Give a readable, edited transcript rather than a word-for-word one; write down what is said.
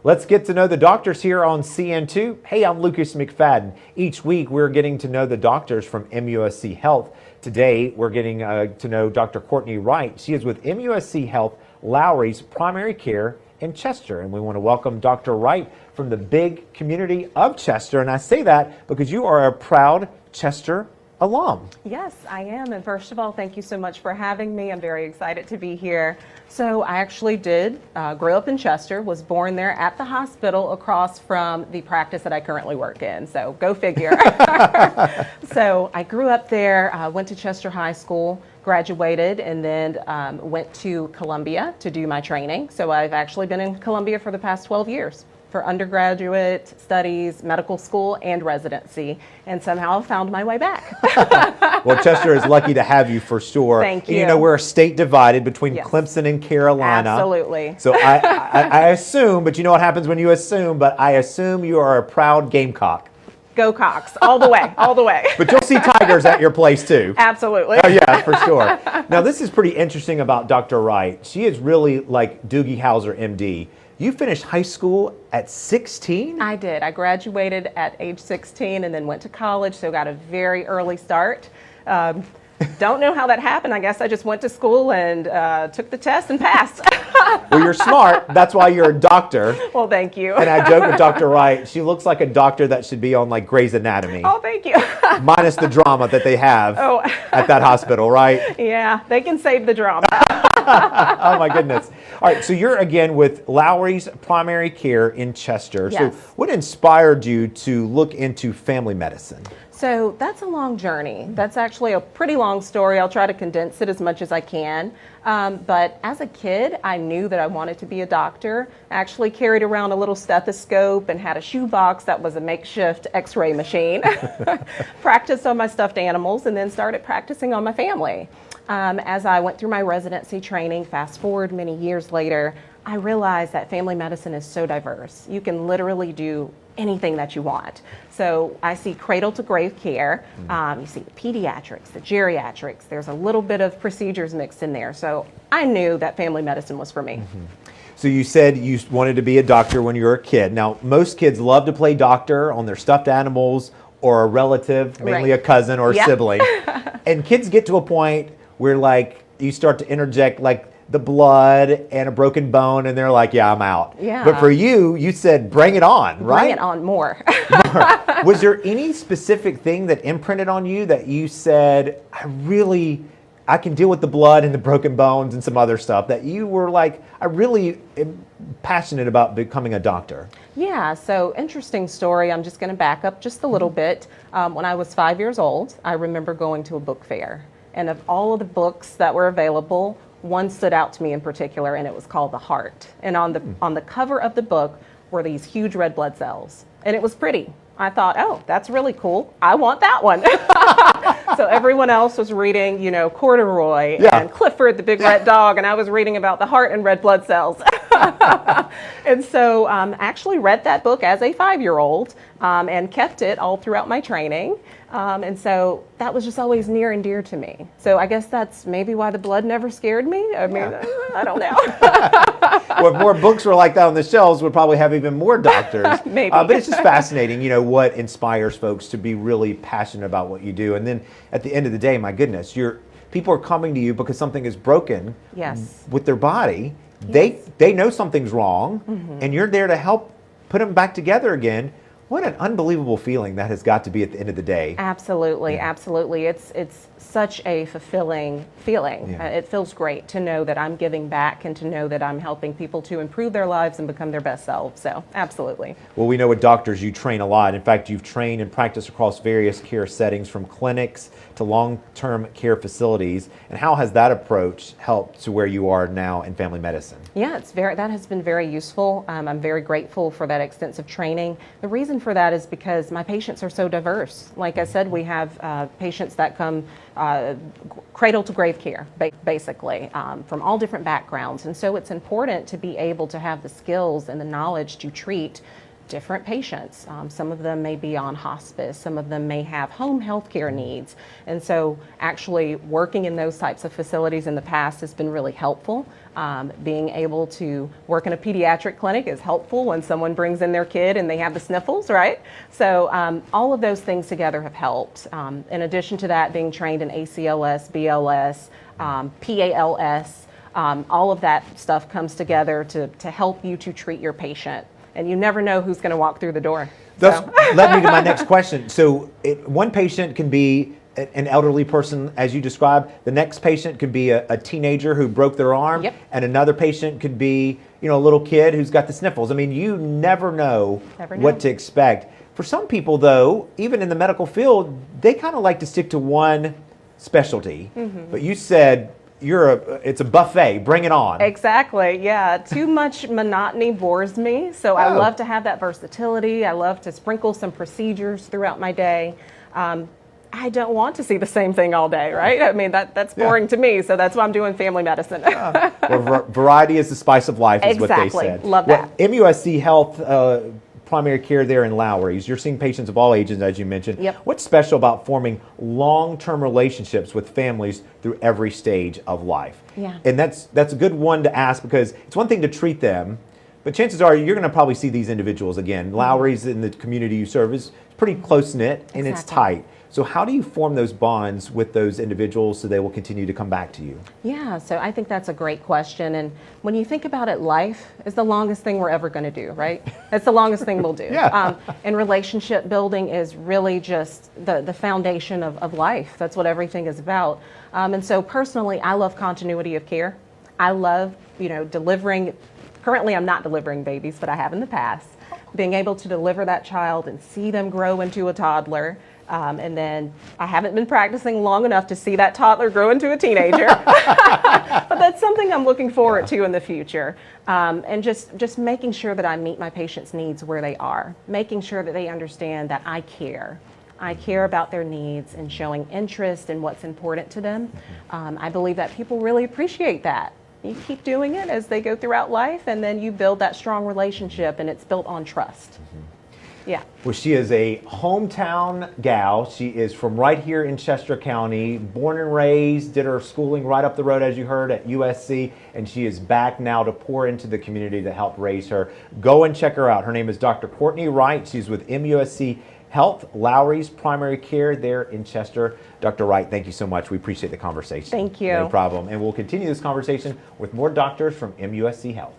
Let's get to know the doctors here on CN2. Hey, I'm Lucas McFadden. Each week we're getting to know the doctors from MUSC Health. Today we're getting to know Dr. Courtney Wright. She is with MUSC Health, Lowrys Primary Care in Chester. And we want to welcome Dr. Wright from the big community of Chester. And I say that because you are a proud Chester alum. Yes, I am. And first of all, thank you so much for having me. I'm very excited to be here. So I actually did grow up in Chester, was born there at the hospital across from the practice that I currently work in. So go figure. So I grew up there, went to Chester High School, graduated, and then went to Columbia to do my training. So I've actually been in Columbia for the past 12 years. For undergraduate studies, medical school, and residency, and somehow found my way back. Well, Chester is lucky to have you for sure. Thank you. And you know, we're a state divided between Yes. Clemson and Carolina. Absolutely. So I assume, but you know what happens when you assume, but I assume you are a proud Gamecock. Go Cox, all the way, all the way. But you'll see Tigers at your place too. Absolutely. Oh yeah, for sure. Now this is pretty interesting about Dr. Wright. She is really like Doogie Howser M.D. You finished high school at 16? I did. I graduated at age 16 and then went to college, so got a very early start. Don't know how that happened. I guess I just went to school and took the test and passed. Well, you're smart. That's why you're a doctor. Well, thank you. And I joke with Dr. Wright. She looks like a doctor that should be on like Grey's Anatomy. Oh, thank you. Minus the drama that they have at that hospital, right? Yeah, they can save the drama. Oh my goodness. All right, so you're again with Lowrys Primary Care in Chester. Yes. So what inspired you to look into family medicine? So that's a long journey. That's actually a pretty long story. I'll try to condense it as much as I can. But as a kid, I knew that I wanted to be a doctor. I actually carried around a little stethoscope and had a shoebox that was a makeshift x-ray machine. Practiced on my stuffed animals and then started practicing on my family. As I went through my residency training, fast forward many years later, I realized that family medicine is so diverse. You can literally do anything that you want. So I see cradle to grave care. You see the pediatrics, the geriatrics. There's a little bit of procedures mixed in there. So I knew that family medicine was for me. So you said you wanted to be a doctor when you were a kid. Now, most kids love to play doctor on their stuffed animals or a relative, mainly Right. a cousin or a Yeah. sibling. And kids get to a point where like you start to interject like the blood and a broken bone and they're like, yeah, I'm out. Yeah. But for you, you said, bring it on, right? Bring it on more. Was there any specific thing that imprinted on you that you said, I can deal with the blood and the broken bones and some other stuff, that you were like, I really am passionate about becoming a doctor? Yeah, so interesting story. I'm just going to back up just a little bit. When I was 5 years old, I remember going to a book fair. And of all of the books that were available, one stood out to me in particular, and it was called The Heart. And on the cover of the book were these huge red blood cells. And it was pretty. I thought, oh, that's really cool. I want that one. So everyone else was reading, you know, Corduroy and Clifford the Big Red Dog, and I was reading about the heart and red blood cells. And so I actually read that book as a 5-year-old and kept it all throughout my training. And so that was just always near and dear to me. So I guess that's maybe why the blood never scared me. I mean, I don't know. Well, if more books were like that on the shelves, we'd probably have even more doctors. Maybe. But it's just fascinating, you know, what inspires folks to be really passionate about what you do. And then at the end of the day, my goodness, people are coming to you because something is broken with their body. Yes. They know something's wrong, and you're there to help put them back together again. What an unbelievable feeling that has got to be at the end of the day. Absolutely, absolutely. It's such a fulfilling feeling. It feels great to know that I'm giving back and to know that I'm helping people to improve their lives and become their best selves. So, absolutely. Well, we know with doctors you train a lot. In fact, you've trained and practiced across various care settings, from clinics to long-term care facilities. And how has that approach helped to where you are now in family medicine? Yeah, that has been very useful. I'm very grateful for that extensive training. The reason for that is because my patients are so diverse. Like I said, we have patients that come cradle to grave care, basically, from all different backgrounds. And so it's important to be able to have the skills and the knowledge to treat different patients. Some of them may be on hospice, some of them may have home health care needs. And so actually working in those types of facilities in the past has been really helpful. Being able to work in a pediatric clinic is helpful when someone brings in their kid and they have the sniffles, right? So all of those things together have helped. In addition to that, being trained in ACLS, BLS, PALS, all of that stuff comes together to help you to treat your patient. And you never know who's going to walk through the door. That led me to my next question. So one patient can be an elderly person, as you described. The next patient could be a teenager who broke their arm. Yep. And another patient could be, a little kid who's got the sniffles. I mean, you never know what to expect. For some people, though, even in the medical field, they kind of like to stick to one specialty. Mm-hmm. But you said it's a buffet. Bring it on. Exactly. Yeah. Too much monotony bores me. So I love to have that versatility. I love to sprinkle some procedures throughout my day. I don't want to see the same thing all day, right? I mean, that's boring to me. So that's why I'm doing family medicine. Well, variety is the spice of life, is what they said. Love that. Well, MUSC Health primary care there in Lowrys. You're seeing patients of all ages, as you mentioned. Yep. What's special about forming long-term relationships with families through every stage of life? Yeah. And that's a good one to ask, because it's one thing to treat them, but chances are you're going to probably see these individuals again. Lowrys in the community you serve is pretty close-knit and it's tight. So how do you form those bonds with those individuals so they will continue to come back to you? Yeah, so I think that's a great question. And when you think about it, life is the longest thing we're ever going to do, right? It's the longest thing we'll do. Yeah. And relationship building is really just the foundation of life. That's what everything is about. And so personally, I love continuity of care. I love, delivering. Currently, I'm not delivering babies, but I have in the past. Being able to deliver that child and see them grow into a toddler. And then I haven't been practicing long enough to see that toddler grow into a teenager. But that's something I'm looking forward to in the future. And just making sure that I meet my patients' needs where they are. Making sure that they understand that I care. I care about their needs and showing interest in what's important to them. I believe that people really appreciate that. You keep doing it as they go throughout life, and then you build that strong relationship, and it's built on trust. Yeah. Well, she is a hometown gal. She is from right here in Chester County, born and raised, did her schooling right up the road, as you heard, at USC, and she is back now to pour into the community to help raise her. Go and check her out. Her name is Dr. Courtney Wright. She's with MUSC Health, Lowrys Primary Care there in Chester. Dr. Wright, thank you so much. We appreciate the conversation. Thank you. No problem. And we'll continue this conversation with more doctors from MUSC Health.